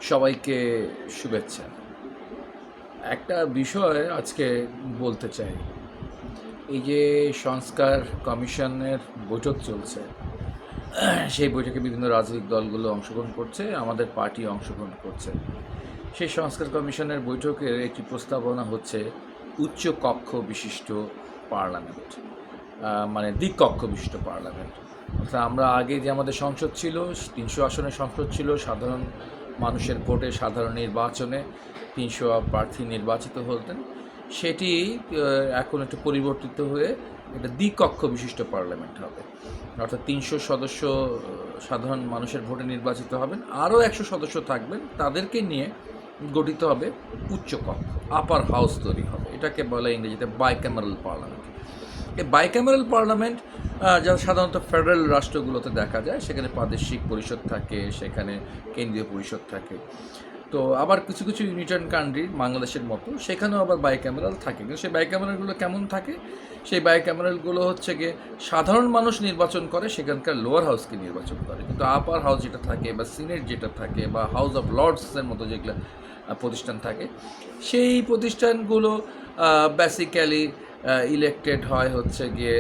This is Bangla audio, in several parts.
সবাইকে শুভেচ্ছা। একটা বিষয় আজকে বলতে চাই। এই যে সংস্কার কমিশনের বৈঠক চলছে, সেই বৈঠকে বিভিন্ন রাজনৈতিক দলগুলো অংশগ্রহণ করছে, আমাদের পার্টি অংশগ্রহণ করছে। সেই সংস্কার কমিশনের বৈঠকের একটি প্রস্তাবনা হচ্ছে উচ্চ কক্ষ বিশিষ্ট পার্লামেন্ট, মানে দ্বিকক্ষ বিশিষ্ট পার্লামেন্ট। অর্থাৎ আমরা আগে যে আমাদের সংসদ ছিল ৩০০ আসনের সংসদ ছিল, সাধারণ মানুষের ভোটে সাধারণ নির্বাচনে ৩০০ প্রার্থী নির্বাচিত হতেন, সেটি এখন একটু পরিবর্তিত হয়ে একটা দ্বিকক্ষ বিশিষ্ট পার্লামেন্ট হবে। অর্থাৎ ৩০০ সদস্য সাধারণ মানুষের ভোটে নির্বাচিত হবেন, আরও ১০০ সদস্য থাকবেন, তাদেরকে নিয়ে গঠিত হবে উচ্চকক্ষ, আপার হাউস তৈরি হবে। এটাকে বলে ইংরেজিতে বাইক্যামেরাল পার্লামেন্ট। এই বাইক্যামেরাল পার্লামেন্ট যা সাধারণত ফেডারেল রাষ্ট্রগুলোতে দেখা যায়, সেখানে প্রাদেশিক পরিষদ থাকে, সেখানে কেন্দ্রীয় পরিষদ থাকে। তো আবার কিছু কিছু ইউনিয়ন কান্ট্রি বাংলাদেশের মতো সেখানেও আবার বাইক্যামেরাল থাকে, কিন্তু সেই বাইক্যামেরালগুলো কেমন থাকে? সেই বাইক্যামেরালগুলো হচ্ছে গিয়ে সাধারণ মানুষ নির্বাচন করে, সেখানকার লোয়ার হাউসকে নির্বাচন করে। কিন্তু আপার হাউস যেটা থাকে বা সিনেট যেটা থাকে বা হাউস অফ লর্ডসের মতো যেগুলো প্রতিষ্ঠান থাকে, সেই প্রতিষ্ঠানগুলো বেসিক্যালি ইলেক্টেড হয় হচ্ছে গিয়ে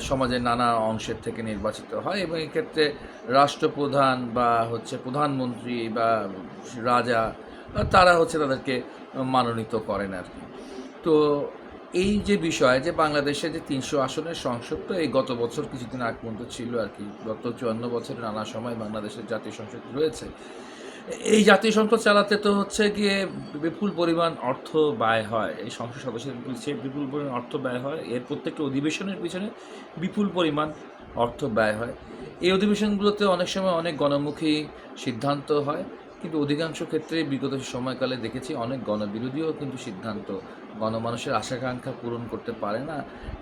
সমাজের নানা অংশের থেকে নির্বাচিত হয়, এবং এক্ষেত্রে রাষ্ট্রপ্রধান বা হচ্ছে প্রধানমন্ত্রী বা রাজা তারা হচ্ছে তাদেরকে মনোনীত করেন আর কি। তো এই যে বিষয় যে বাংলাদেশে যে ৩০০ আসনের সংসদ, তো এই গত বছর কিছুদিন আগ পর্যন্ত ছিল আর কি, গত ৫৪ বছরের নানা সময় বাংলাদেশের জাতীয় সংসদ রয়েছে। এই জাতীয় সংসদ চালাতে তো হচ্ছে গিয়ে বিপুল পরিমাণ অর্থ ব্যয় হয়, এই সংসদ সদস্যদের পিছিয়ে বিপুল পরিমাণ অর্থ ব্যয় হয়, এর প্রত্যেকটা অধিবেশনের পিছনে বিপুল পরিমাণ অর্থ ব্যয় হয়। এই অধিবেশনগুলোতে অনেক সময় অনেক গণমুখী সিদ্ধান্ত হয়, কিন্তু অধিকাংশ ক্ষেত্রে বিগত সময়কালে দেখেছি অনেক গণবিরোধীও কিন্তু সিদ্ধান্ত গণমানুষের আশাকাঙ্ক্ষা পূরণ করতে পারে না,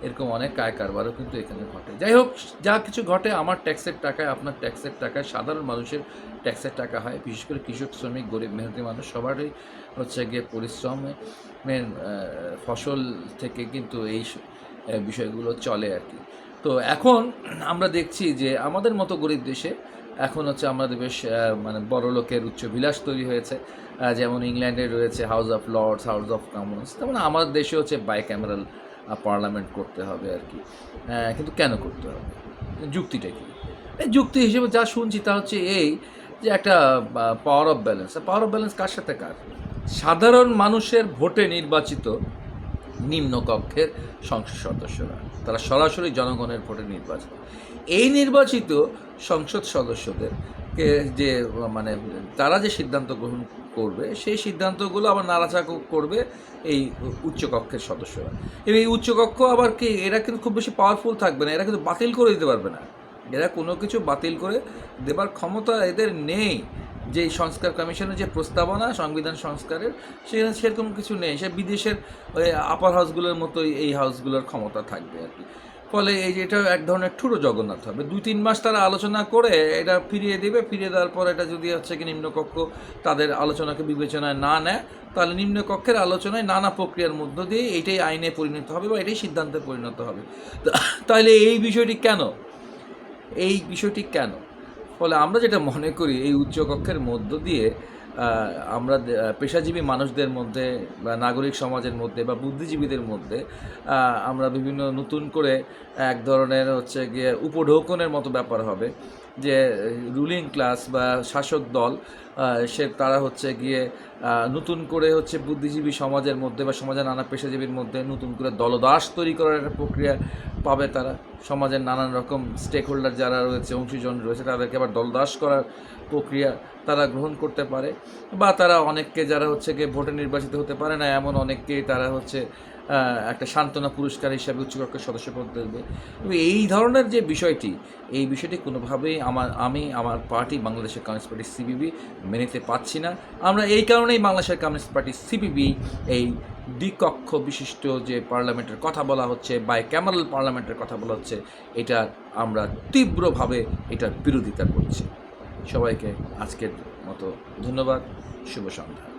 এরকম অনেক কারবারও কিন্তু এখানে ঘটে। যাই হোক, যা কিছু ঘটে আমার ট্যাক্সের টাকায়, আপনার ট্যাক্সের টাকায়, সাধারণ মানুষের ট্যাক্সের টাকা হয়, বিশেষ করে কৃষক, শ্রমিক, গরিব মেহনতি মানুষ সবারই হচ্ছে গিয়ে পরিশ্রমের ফসল থেকে কিন্তু এই বিষয়গুলো চলে আর কি। তো এখন আমরা দেখছি যে আমাদের মতো গরিব দেশে এখন হচ্ছে আমাদের বেশ মানে বড় লোকের উচ্চবিলাস তৈরি হয়েছে। যেমন ইংল্যান্ডে রয়েছে House of Lords, House of Commons, তেমন আমার দেশে হচ্ছে বাইক্যামেরাল পার্লামেন্ট করতে হবে আর কি। কিন্তু কেন করতে হবে? যুক্তিটা কী? এই যুক্তি হিসেবে যা শুনছি তা হচ্ছে এই যে একটা power of balance. Power of balance কার সাথে কার? সাধারণ মানুষের ভোটে নির্বাচিত নিম্নকক্ষের সংসদ সদস্যরা, তারা সরাসরি জনগণের ভোটে নির্বাচিত। এই নির্বাচিত সংসদ সদস্যদেরকে যে মানে তারা যে সিদ্ধান্ত গ্রহণ করবে, সেই সিদ্ধান্তগুলো আবার নাড়াচাড়া করবে এই উচ্চকক্ষের সদস্যরা। এবং এই উচ্চকক্ষ আবার কি, এরা কিন্তু খুব বেশি পাওয়ারফুল থাকবে না, এরা কিন্তু বাতিল করে দিতে পারবে না, এরা কোনো কিছু বাতিল করে দেবার ক্ষমতা এদের নেই। যে সংস্কার কমিশনের যে প্রস্তাবনা সংবিধান সংস্কারের, সেখানে সেরকম কিছু নেই। সে বিদেশের ওই আপার হাউসগুলোর মতোই এই হাউসগুলোর ক্ষমতা থাকবে আর কি। ফলে এই যে এটা এক ধরনের ঠুরো জগন্নাথ হবে। ২-৩ মাস তারা আলোচনা করে এটা ফিরিয়ে দেবে, ফিরিয়ে দেওয়ার পর এটা যদি হচ্ছে কি নিম্নকক্ষ তাদের আলোচনাকে বিবেচনায় না নেয়, তাহলে নিম্নকক্ষের আলোচনায় নানা প্রক্রিয়ার মধ্য দিয়ে এটাই আইনে পরিণত হবে বা এটাই সিদ্ধান্তে পরিণত হবে। তাহলে এই বিষয়টি কেন? এই বিষয়টি কেন? ফলে আমরা যেটা মনে করি, এই উচ্চকক্ষের মধ্য দিয়ে আমরা পেশাজীবী মানুষদের মধ্যে বা নাগরিক সমাজের মধ্যে বা বুদ্ধিজীবীদের মধ্যে আমরা বিভিন্ন নতুন করে এক ধরনের হচ্ছে গিয়ে উপঢৌকনের মতো ব্যাপার হবে, যে রুলিং ক্লাস বা শাসক দল সে তারা হচ্ছে গিয়ে নতুন করে হচ্ছে বুদ্ধিজীবী সমাজের মধ্যে বা সমাজের নানা পেশাজীবীর মধ্যে নতুন করে দলদাস তৈরি করার একটা প্রক্রিয়া পাবে। তারা সমাজের নানান রকম স্টেক হোল্ডার যারা রয়েছে, অংশীজন রয়েছে, তাদেরকে আবার দলদাস করার প্রক্রিয়া তারা গ্রহণ করতে পারে, বা তারা অনেককে যারা হচ্ছে গিয়ে ভোটে নির্বাচিত হতে পারে না এমন অনেককেই তারা হচ্ছে একটা সান্ত্বনা পুরস্কার হিসাবে উচ্চকক্ষের সদস্যপদ দেবে। তবে এই ধরনের যে বিষয়টি, এই বিষয়টি কোনোভাবেই আমার পার্টি বাংলাদেশের কমিউনিস্ট পার্টি সিপিবি মেনে নিতে পারছি না। আমরা এই কারণেই বাংলাদেশের কমিউনিস্ট পার্টি সিপিবি এই দ্বিকক্ষ বিশিষ্ট যে পার্লামেন্টের কথা বলা হচ্ছে, বাইক্যামেরাল পার্লামেন্টের কথা বলা হচ্ছে, এটা আমরা তীব্রভাবে এটার বিরোধিতা করছি। সবাইকে আজকের মতো ধন্যবাদ। শুভ সন্ধ্যা।